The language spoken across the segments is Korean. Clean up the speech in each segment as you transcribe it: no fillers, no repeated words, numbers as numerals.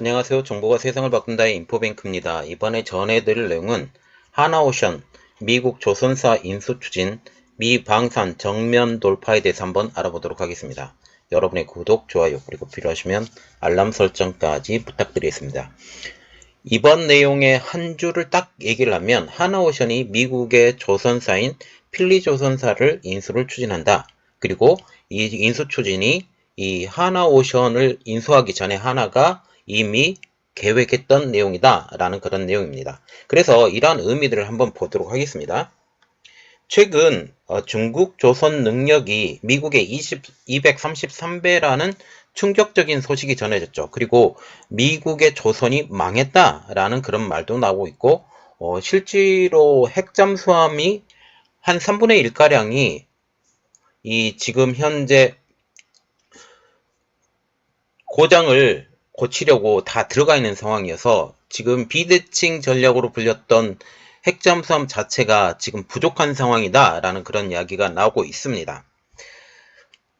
안녕하세요. 정보가 세상을 바꾼다의 인포뱅크입니다. 이번에 전해드릴 내용은 하나오션, 미국 조선사 인수 추진, 미 방산 정면 돌파에 대해서 한번 알아보도록 하겠습니다. 여러분의 구독, 좋아요, 그리고 필요하시면 알람 설정까지 부탁드리겠습니다. 이번 내용의 한 줄을 딱 얘기를 하면 하나오션이 미국의 조선사인 필리조선사를 인수를 추진한다. 그리고 이 인수 추진이 이 하나오션을 인수하기 전에 하나가 이미 계획했던 내용이다 라는 그런 내용입니다. 그래서 이러한 의미들을 한번 보도록 하겠습니다. 최근 중국 조선 능력이 미국의 233배라는 충격적인 소식이 전해졌죠. 그리고 미국의 조선이 망했다라는 그런 말도 나오고 있고 실제로 핵잠수함이 한 3분의 1가량이 이 지금 현재 고장을 고치려고 다 들어가 있는 상황이어서 지금 비대칭 전략으로 불렸던 핵잠수함 자체가 지금 부족한 상황이다 라는 그런 이야기가 나오고 있습니다.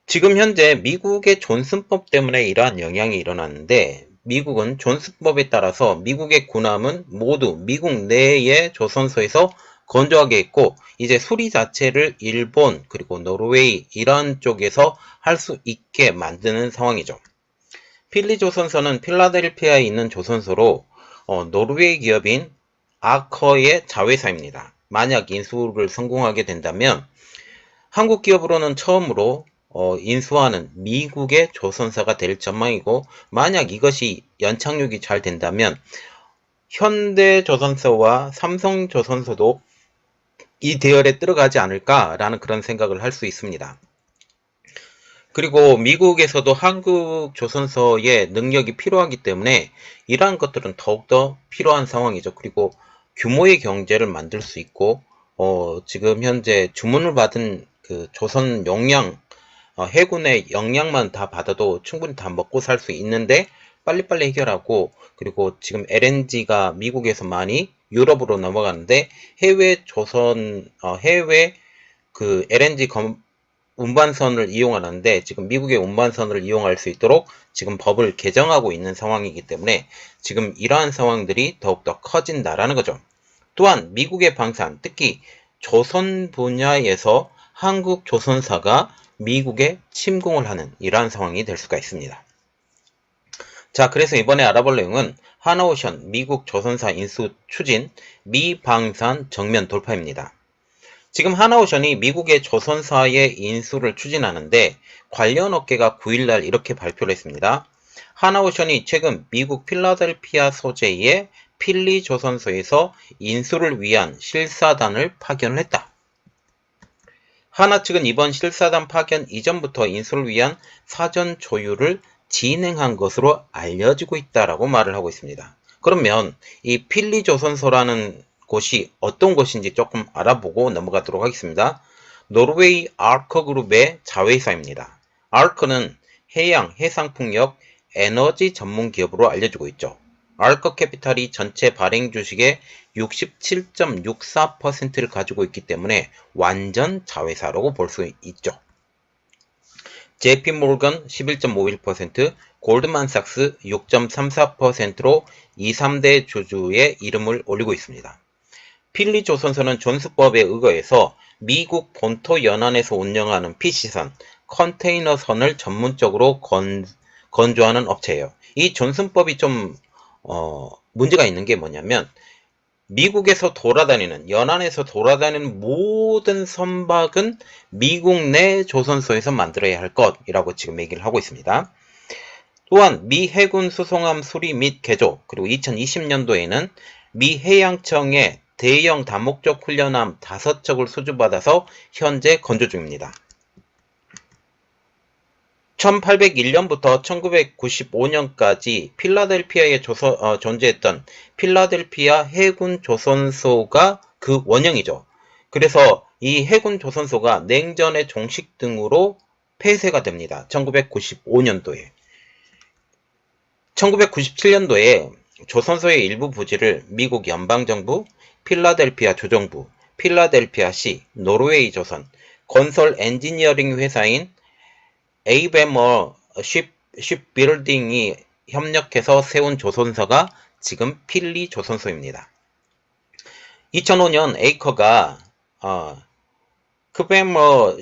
지금 현재 미국의 존슨법 때문에 이러한 영향이 일어났는데 미국은 존슨법에 따라서 미국의 군함은 모두 미국 내의 조선소에서 건조하게 했고 이제 수리 자체를 일본 그리고 노르웨이 이런 쪽에서 할 수 있게 만드는 상황이죠. 필리조선소는 필라델피아에 있는 조선소로 노르웨이 기업인 아커의 자회사입니다. 만약 인수를 성공하게 된다면 한국 기업으로는 처음으로 인수하는 미국의 조선사가 될 전망이고 만약 이것이 연착륙이 잘 된다면 현대조선소와 삼성조선소도 이 대열에 들어가지 않을까라는 그런 생각을 할 수 있습니다. 그리고 미국에서도 한국 조선소의 능력이 필요하기 때문에 이러한 것들은 더욱더 필요한 상황이죠. 그리고 규모의 경제를 만들 수 있고 지금 현재 주문을 받은 그 조선 용량 해군의 역량만 다 받아도 충분히 다 먹고 살 수 있는데 빨리빨리 해결하고 그리고 지금 LNG가 미국에서 많이 유럽으로 넘어가는데 해외 그 LNG 운반선을 이용하는데 지금 미국의 운반선을 이용할 수 있도록 지금 법을 개정하고 있는 상황이기 때문에 지금 이러한 상황들이 더욱더 커진다라는 거죠. 또한 미국의 방산, 특히 조선 분야에서 한국 조선사가 미국에 침공을 하는 이러한 상황이 될 수가 있습니다. 자, 그래서 이번에 알아볼 내용은 하나오션 미국 조선사 인수 추진 미 방산 정면 돌파입니다. 지금 하나오션이 미국의 조선사의 인수를 추진하는데 관련 업계가 9일날 이렇게 발표를 했습니다. 하나오션이 최근 미국 필라델피아 소재의 필리 조선소에서 인수를 위한 실사단을 파견을 했다. 하나 측은 이번 실사단 파견 이전부터 인수를 위한 사전 조율을 진행한 것으로 알려지고 있다라고 말을 하고 있습니다. 그러면 이 필리 조선소라는 곳이 어떤 곳인지 조금 알아보고 넘어가도록 하겠습니다. 노르웨이 아커 그룹의 자회사입니다. 아커는 해양, 해상풍력, 에너지 전문 기업으로 알려지고 있죠. 아커 캐피탈이 전체 발행 주식의 67.64%를 가지고 있기 때문에 완전 자회사라고 볼 수 있죠. JP모건 11.51%, 골드만삭스 6.34%로 2, 3대 주주의 이름을 올리고 있습니다. 필리조선소는 존스법에 의거해서 미국 본토 연안에서 운영하는 PC선, 컨테이너선을 전문적으로 건조하는 업체예요. 이 존슨법이 좀 문제가 있는 게 뭐냐면 미국에서 돌아다니는 연안에서 돌아다니는 모든 선박은 미국 내 조선소에서 만들어야 할 것이라고 지금 얘기를 하고 있습니다. 또한 미 해군 수송함 수리 및 개조 그리고 2020년도에는 미 해양청의 대형 다목적 훈련함 5척을 수주받아서 현재 건조 중입니다. 1801년부터 1995년까지 필라델피아에 존재했던 필라델피아 해군 조선소가 그 원형이죠. 그래서 이 해군 조선소가 냉전의 종식 등으로 폐쇄가 됩니다. 1995년도에. 1997년도에 조선소의 일부 부지를 미국 연방정부, 필라델피아 조정부, 필라델피아시, 노르웨이 조선, 건설 엔지니어링 회사인 에이베머 쉽빌딩이 협력해서 세운 조선사가 지금 필리 조선소입니다. 2005년 에이커가 크베머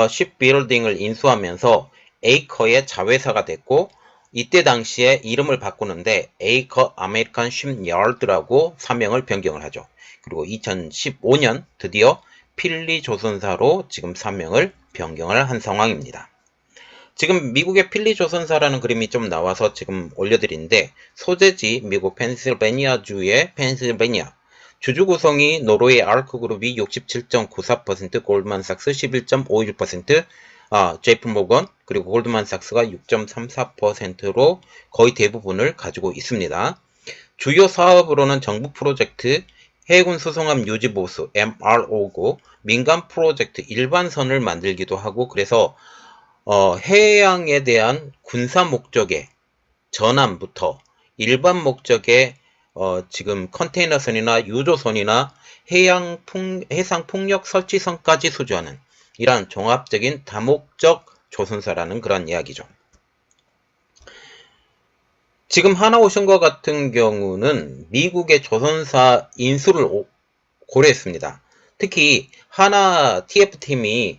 쉽빌딩을 인수하면서 에이커의 자회사가 됐고, 이때 당시에 이름을 바꾸는데 에이커 아메리칸 쉽야드라고 사명을 변경을 하죠. 그리고 2015년 드디어 필리 조선사로 지금 사명을 변경을 한 상황입니다. 지금 미국의 필리 조선사라는 그림이 좀 나와서 지금 올려드리는데, 소재지 미국 펜실베니아주의 펜실베니아, 주주 구성이 노르웨이 아르크그룹이 67.94%, 골드만삭스 11.51%, JP모건 그리고 골드만삭스가 6.34%로 거의 대부분을 가지고 있습니다. 주요 사업으로는 정부 프로젝트, 해군 수송함 유지 보수 MRO고, 민간 프로젝트 일반선을 만들기도 하고, 그래서 해양에 대한 군사 목적의 전함부터 일반 목적의 지금 컨테이너선이나 유조선이나 해상 풍력 설치선까지 수주하는 이러한 종합적인 다목적 조선사라는 그런 이야기죠. 지금 하나오션과 같은 경우는 미국의 조선사 인수를 고려했습니다. 특히 하나 TF팀이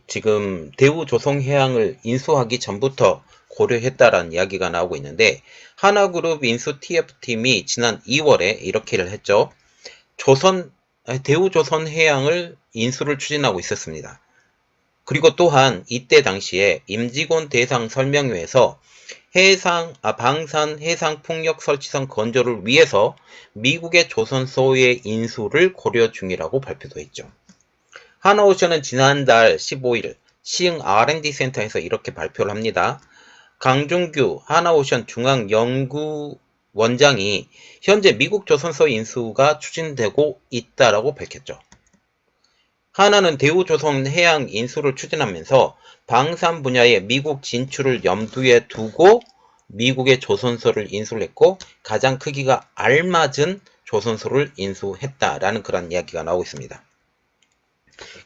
지금 대우조선해양을 인수하기 전부터 고려했다라는 이야기가 나오고 있는데, 하나그룹 인수 TF팀이 지난 2월에 이렇게를 했죠. 대우조선해양을 인수를 추진하고 있었습니다. 그리고 또한 이때 당시에 임직원 대상 설명회에서 방산 해상 풍력 설치선 건조를 위해서 미국의 조선소의 인수를 고려 중이라고 발표도 했죠. 하나오션은 지난달 15일 시흥 R&D 센터에서 이렇게 발표를 합니다. 강준규 하나오션 중앙연구원장이 현재 미국 조선소 인수가 추진되고 있다라고 밝혔죠. 하나는 대우조선해양 인수를 추진하면서 방산 분야의 미국 진출을 염두에 두고 미국의 조선소를 인수를 했고, 가장 크기가 알맞은 조선소를 인수했다라는 그런 이야기가 나오고 있습니다.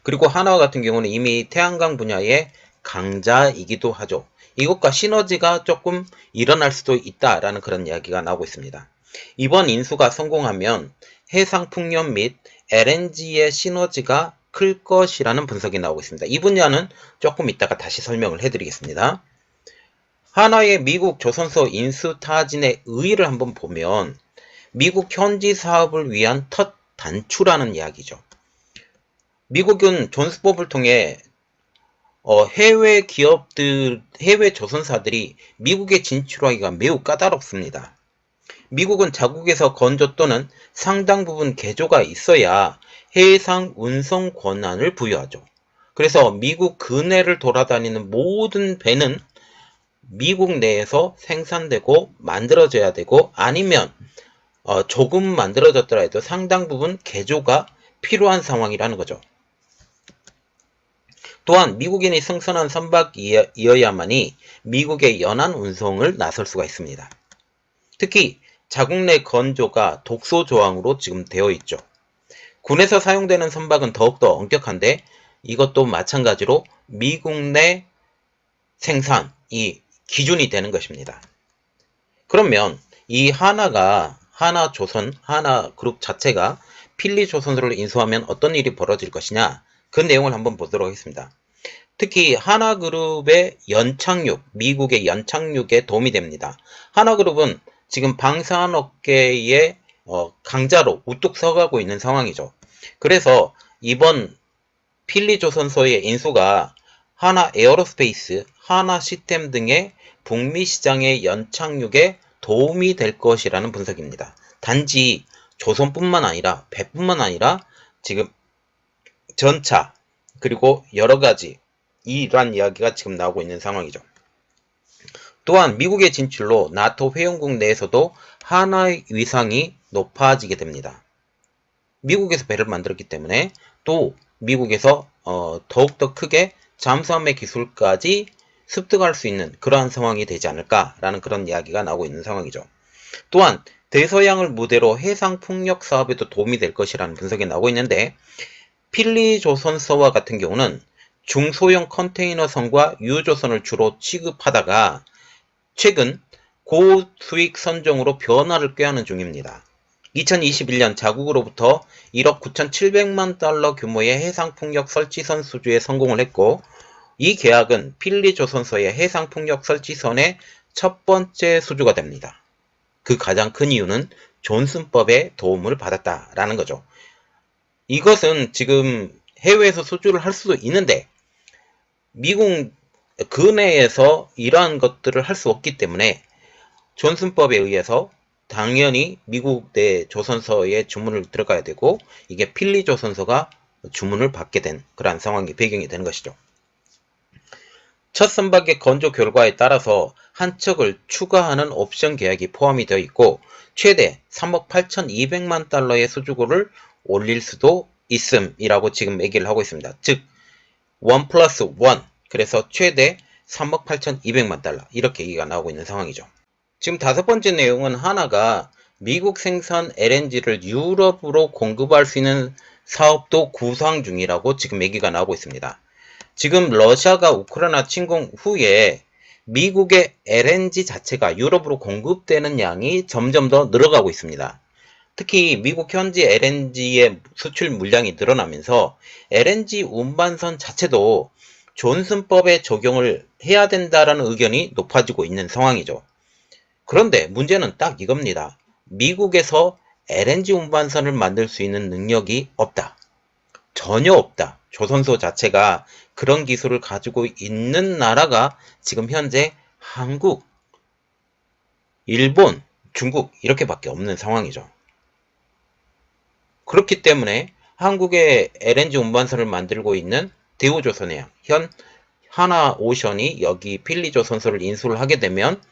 그리고 하나와 같은 경우는 이미 태양광 분야의 강자이기도 하죠. 이것과 시너지가 조금 일어날 수도 있다라는 그런 이야기가 나오고 있습니다. 이번 인수가 성공하면 해상 풍력 및 LNG의 시너지가 클 것이라는 분석이 나오고 있습니다. 이 분야는 조금 이따가 다시 설명을 해드리겠습니다. 하나의 미국 조선소 인수 타진의 의의를 한번 보면 미국 현지 사업을 위한 첫 단추라는 이야기죠. 미국은 존스법을 통해 해외 조선사들이 미국에 진출하기가 매우 까다롭습니다. 미국은 자국에서 건조 또는 상당 부분 개조가 있어야 해상 운송 권한을 부여하죠. 그래서 미국 근해를 돌아다니는 모든 배는 미국 내에서 생산되고 만들어져야 되고, 아니면 조금 만들어졌더라 해도 상당 부분 개조가 필요한 상황이라는 거죠. 또한 미국인이 승선한 선박이어야만이 미국의 연안 운송을 나설 수가 있습니다. 특히 자국 내 건조가 독소 조항으로 지금 되어 있죠. 군에서 사용되는 선박은 더욱더 엄격한데, 이것도 마찬가지로 미국 내 생산이 기준이 되는 것입니다. 그러면 이 하나그룹 자체가 필리 조선소를 인수하면 어떤 일이 벌어질 것이냐, 그 내용을 한번 보도록 하겠습니다. 특히 하나그룹의 미국의 연착륙에 도움이 됩니다. 하나그룹은 지금 방산업계의 강자로 우뚝 서가고 있는 상황이죠. 그래서 이번 필리 조선소의 인수가 하나 에어로스페이스, 하나 시스템 등의 북미 시장의 연착륙에 도움이 될 것이라는 분석입니다. 단지 조선뿐만 아니라 배뿐만 아니라 지금 전차 그리고 여러가지 이러한 이야기가 지금 나오고 있는 상황이죠. 또한 미국의 진출로 나토 회원국 내에서도 하나의 위상이 높아지게 됩니다. 미국에서 배를 만들었기 때문에 또 미국에서 더욱더 크게 잠수함의 기술까지 습득할 수 있는 그러한 상황이 되지 않을까라는 그런 이야기가 나오고 있는 상황이죠. 또한 대서양을 무대로 해상 풍력 사업에도 도움이 될 것이라는 분석이 나오고 있는데, 필리 조선소와 같은 경우는 중소형 컨테이너선과 유조선을 주로 취급하다가 최근 고수익 선종으로 변화를 꾀하는 중입니다. 2021년 자국으로부터 1억 9,700만 달러 규모의 해상풍력 설치선 수주에 성공을 했고, 이 계약은 필리조선소의 해상풍력 설치선의 첫 번째 수주가 됩니다. 그 가장 큰 이유는 존슨법의 도움을 받았다라는 거죠. 이것은 지금 해외에서 수주를 할 수도 있는데 미국 근해에서 이러한 것들을 할 수 없기 때문에 존슨법에 의해서 당연히 미국 내 조선소에 주문을 들어가야 되고, 이게 필리조선소가 주문을 받게 된 그러한 상황이 배경이 되는 것이죠. 첫 선박의 건조 결과에 따라서 한 척을 추가하는 옵션 계약이 포함이 되어 있고, 최대 3억 8,200만 달러의 수주고를 올릴 수도 있음이라고 지금 얘기를 하고 있습니다. 즉 1+1, 그래서 최대 3억 8,200만 달러, 이렇게 얘기가 나오고 있는 상황이죠. 지금 다섯 번째 내용은 하나가 미국 생산 LNG를 유럽으로 공급할 수 있는 사업도 구상 중이라고 지금 얘기가 나오고 있습니다. 지금 러시아가 우크라이나 침공 후에 미국의 LNG 자체가 유럽으로 공급되는 양이 점점 더 늘어가고 있습니다. 특히 미국 현지 LNG의 수출 물량이 늘어나면서 LNG 운반선 자체도 존슨법에 적용을 해야 된다라는 의견이 높아지고 있는 상황이죠. 그런데 문제는 딱 이겁니다. 미국에서 LNG 운반선을 만들 수 있는 능력이 없다. 전혀 없다. 조선소 자체가 그런 기술을 가지고 있는 나라가 지금 현재 한국, 일본, 중국 이렇게밖에 없는 상황이죠. 그렇기 때문에 한국의 LNG 운반선을 만들고 있는 대우조선해양, 현 하나오션이 여기 필리조선소를 인수를 하게 되면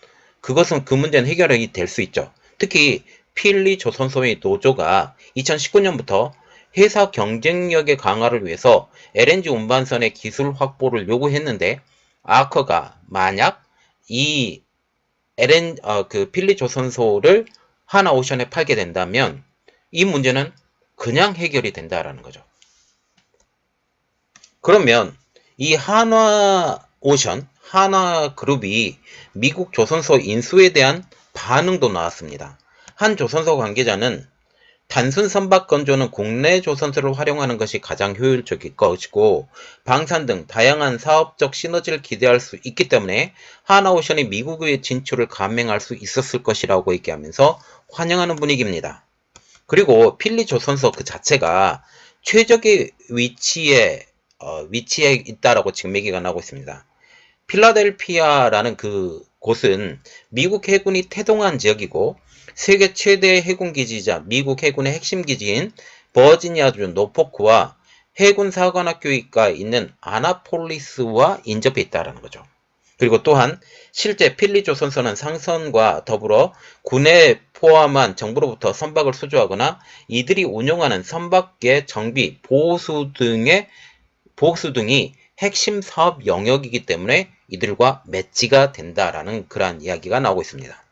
그것은 그 문제는 해결이 될 수 있죠. 특히 필리조선소의 노조가 2019년부터 회사 경쟁력의 강화를 위해서 LNG 운반선의 기술 확보를 요구했는데, 아커가 만약 이 필리조선소를 하나오션에 팔게 된다면 이 문제는 그냥 해결이 된다라는 거죠. 그러면 이 하나오션, 하나그룹이 미국 조선소 인수에 대한 반응도 나왔습니다. 한 조선소 관계자는 단순 선박 건조는 국내 조선소를 활용하는 것이 가장 효율적일 것이고, 방산 등 다양한 사업적 시너지를 기대할 수 있기 때문에 하나오션이 미국의 진출을 감행할 수 있었을 것이라고 얘기하면서 환영하는 분위기입니다. 그리고 필리조선소 그 자체가 최적의 위치에 있다라고 지금 얘기가 나오고 있습니다. 필라델피아라는 그 곳은 미국 해군이 태동한 지역이고, 세계 최대 해군 기지이자 미국 해군의 핵심 기지인 버지니아주 노포크와 해군 사관학교가 있는 아나폴리스와 인접해 있다는 거죠. 그리고 또한 실제 필리조선소는 상선과 더불어 군에 포함한 정부로부터 선박을 수주하거나 이들이 운용하는 선박계 정비, 보수 등이 핵심 사업 영역이기 때문에 이들과 매치가 된다라는 그러한 이야기가 나오고 있습니다.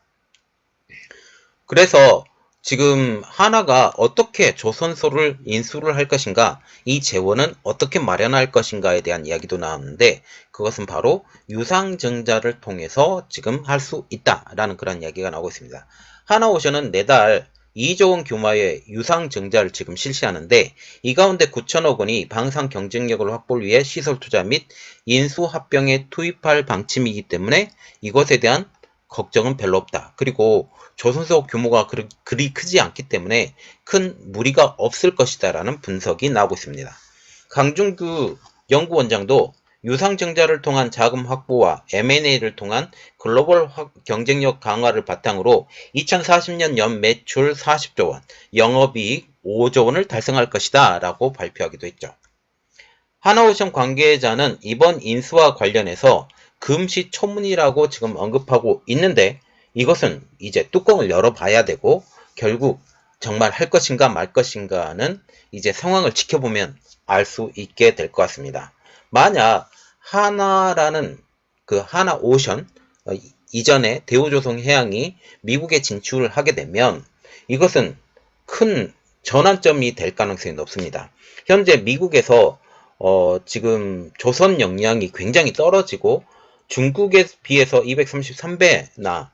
그래서 지금 하나가 어떻게 조선소를 인수를 할 것인가, 이 재원은 어떻게 마련할 것인가에 대한 이야기도 나왔는데, 그것은 바로 유상증자를 통해서 지금 할 수 있다라는 그런 이야기가 나오고 있습니다. 하나오션은 매달 2조 원 규모의 유상증자를 지금 실시하는데, 이 가운데 9천억 원이 방산 경쟁력을 확보를 위해 시설 투자 및 인수 합병에 투입할 방침이기 때문에 이것에 대한 걱정은 별로 없다. 그리고 조선소 규모가 그리 크지 않기 때문에 큰 무리가 없을 것이다 라는 분석이 나오고 있습니다. 강준규 연구원장도 유상증자를 통한 자금 확보와 M&A를 통한 글로벌 경쟁력 강화를 바탕으로 2040년 연 매출 40조 원, 영업이익 5조 원을 달성할 것이다 라고 발표하기도 했죠. 하나오션 관계자는 이번 인수와 관련해서 금시초문이라고 지금 언급하고 있는데, 이것은 이제 뚜껑을 열어봐야 되고 결국 정말 할 것인가 말 것인가는 이제 상황을 지켜보면 알 수 있게 될 것 같습니다. 만약 하나라는 그 하나오션, 이전에 대우조선해양이 미국에 진출을 하게 되면 이것은 큰 전환점이 될 가능성이 높습니다. 현재 미국에서 지금 조선 역량이 굉장히 떨어지고 중국에 비해서 233배나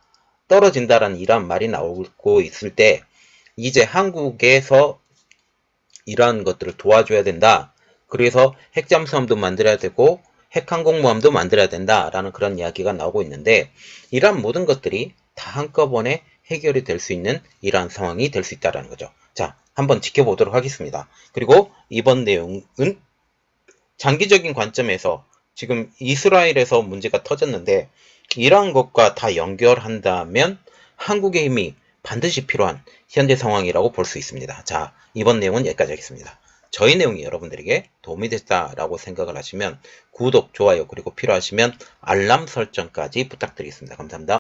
떨어진다라는 이러한 말이 나오고 있을 때 이제 한국에서 이러한 것들을 도와줘야 된다. 그래서 핵잠수함도 만들어야 되고 핵항공모함도 만들어야 된다라는 그런 이야기가 나오고 있는데 이러한 모든 것들이 다 한꺼번에 해결이 될 수 있는 이러한 상황이 될 수 있다는 거죠. 자, 한번 지켜보도록 하겠습니다. 그리고 이번 내용은 장기적인 관점에서 지금 이스라엘에서 문제가 터졌는데 이러한 것과 다 연결한다면 한국의 힘이 반드시 필요한 현재 상황이라고 볼 수 있습니다. 자, 이번 내용은 여기까지 하겠습니다. 저희 내용이 여러분들에게 도움이 됐다라고 생각을 하시면 구독, 좋아요, 그리고 필요하시면 알람 설정까지 부탁드리겠습니다. 감사합니다.